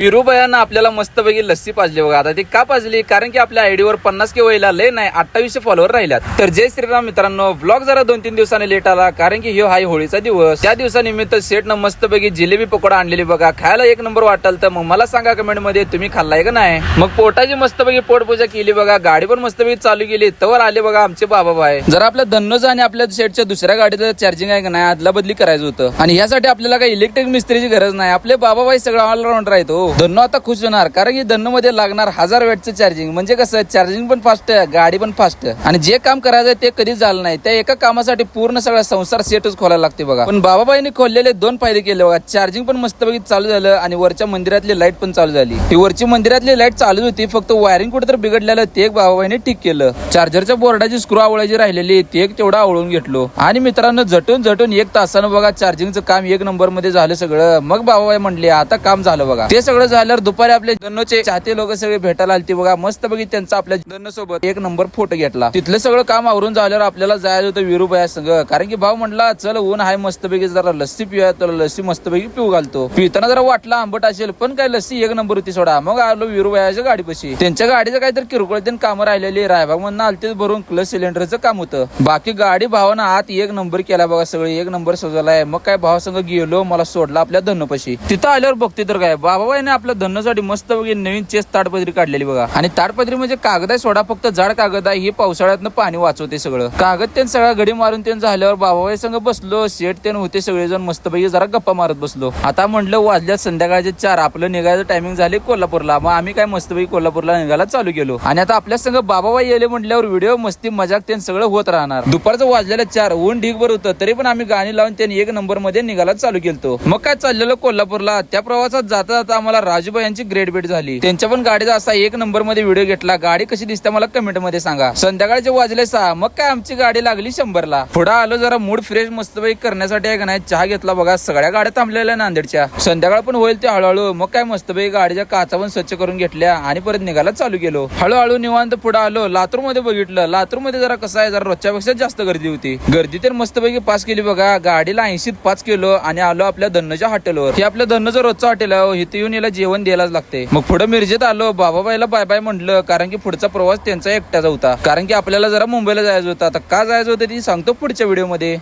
विरूबायानं आपल्याला मस्तपैकी लस्सी पाजली बघा. आता ती का पाजली? कारण की आपल्या आयडीवर 50K व्हायला लय नाही 2800 फॉलोअर राहिल्यात. तर जय श्रीराम मित्रांनो, व्लॉग जरा 2-3 दिवसाने लेट आला कारण की ह्यो हाय होळीचा दिवस. त्या दिवसानिमित्त सेटनं मस्तपैकी जिलेबी पकोडा आणलेली बघा. खायला एक नंबर वाटल तर मग मला सांगा कमेंट मध्ये तुम्ही खाल्लाय का नाही. मग पोटाची मस्तपैकी पोटपूजा केली बघा. गाडी पण मस्तपैकी चालू केली. तवर आले बघा आमचे बाबाबाई. जरा आपल्या धन्नोज आणि आपल्या सेटच्या दुसऱ्या गाडीचं चार्जिंग आहे का नाही आदला बदली करायचं होतं आणि यासाठी आपल्याला काही इलेक्ट्रिक मिस्त्रीची गरज नाही. आपले बाबाबाई सगळं ऑलराऊंडर आहेत. हो धन्नो आता खुश होणार कारण की धन्नो मध्ये लागणार 1000 वॅटचं चार्जिंग. म्हणजे कसं चार्जिंग पण फास्ट गाडी पण फास्ट आणि जे काम करायचं ते कधीच झालं नाही. त्या एका कामासाठी पूर्ण सगळा संसार सेटच खोलायला लागते बघा. पण बाबाबाईंनी खोललेले 2 फायदे केले बघा. चार्जिंग पण मस्तपैकी चालू झालं आणि वरच्या मंदिरातली लाईट पण चालू झाली. ही वरची मंदिरातली लाईट चालू होती फक्त वायरिंग कुठे तर बिघडलेलं ते एक बाबाबाईने ठीक केलं. चार्जरच्या बोर्डाची स्क्रू आवळायची राहिलेली ते एक तेवढा आवळून घेतलो आणि मित्रांनो झटून 1 तासानं बघा चार्जिंगचं काम 1 नंबर मध्ये झालं सगळं. मग बाबाबाई म्हणले आता काम झालं बघा. ते सगळं झाल्यावर दुपारी आपले धन्नोचे चाहते लोक सगळे भेटायला आलते बघा. मस्तपैकी त्यांचा आपल्या धन्नो सोबत 1 नंबर फोटो घेतला. तिथलं सगळं काम आवरून झाल्यावर आपल्याला जायचं होतं विरूबाया संग. कारण की भाऊ म्हणला चल ऊन आहे मस्तपैकी जरा लस्सी पिऊया. तुला लस्सी मस्तपैकी पिऊ घालतो. पिताना जरा वाटला आंबट असेल पण काय लस्सी 1 नंबर होती सोडा. मग आलो विरूबायाच्या गाडीपाशी. त्यांच्या गाडीचं काहीतरी किरकोळ कामं राहिलेली. रायबाग मधून आलते भरून क्लच सिलेंडरचं काम होतं. बाकी गाडी भावानं आत 1 नंबर केला बघा. सगळे 1 नंबर सजवलाय. मग काय भावासंग गेलो मला सोडला आपल्या धन्नोपाशी. तिथं आल्यावर बघते तर काय बाबाबाईने आपल्या धन्नोसाठी मस्त नवीन चेस ताडपत्री काढलेली बघा. आणि ताडपत्री म्हणजे कागद आहे सोडा फक्त जाड कागद आहे. हे पावसाळ्यातनं पाणी वाचवते सगळं. कागद त्यांनी सगळा गडी मारून त्यांनी झाल्यावर बाबाबाई संग बसलो. सेट त्यांनी होते सगळेजण मस्तपैकी जरा गप्पा मारत बसलो. आता म्हटलं वाजल्यात संध्याकाळचे 4 आपलं निघायचं टायमिंग झाले कोल्हापूरला. मग आम्ही काय मस्तपैकी कोल्हापूरला निघायला चालू केलो. आणि आता आपल्या संग बाबाबाई येले म्हटल्यावर व्हिडिओ मस्ती मजाक त्यांनी सगळं होत राहणार. दुपारचं वाजलेलं 4 ऊन ढीगभर होतं तरी पण आम्ही गाणी लावून त्यांनी 1 नंबर मध्ये निघायला चालू केलतो. मग काय चाललेलं कोल्हापूरला. त्या प्रवासात जाता जाता आम्हाला राजूबाई यांची ग्रेट भेट झाली. त्यांच्या पण गाडीचा असा 1 नंबर मध्ये व्हिडिओ घेतला. गाडी कशी दिसते मला कमेंट मध्ये सांगा. संध्याकाळचे वाजले 6. मग काय आमची गाडी लागली 100ला. पुढे आलो जरा मूड फ्रेश मस्तपैकी करण्यासाठी आहे का नाही चहा घेतला बघा. सगळ्या गाड्या थांबलेल्या नांदेडच्या. संध्याकाळ पण होईल ते हळूहळू. मग काय मस्तपैकी गाडीच्या काचा पण स्वच्छ करून घेतल्या आणि परत निघायला चालू केलो. हळूहळू निवांत पुढे आलो. लातूर मध्ये बघितलं. लातूर मध्ये जरा कसं आहे जरा रोजच्यापेक्षा जास्त गर्दी होती. गर्दी तर मस्तपैकी पास केली बघा. गाडीला 80त पास केलो आणि आलो आपल्या धन्नोच्या हॉटेलवर. हे आपल्या धन्नोचं रोजचं हॉटेल आहे. इथे येऊन याला जेवण द्यायलाच लागते. मग पुढे मिरजेत आलो. बाबाबाईला बाय बाय म्हटलं कारण की पुढचा प्रवास त्यांचा एकट्याचा होता. कारण की आपल्याला जरा मुंबईला जायचं होतं. आता का जायचं होतं ती सांगतो पुढच्या व्हिडिओ मध्ये.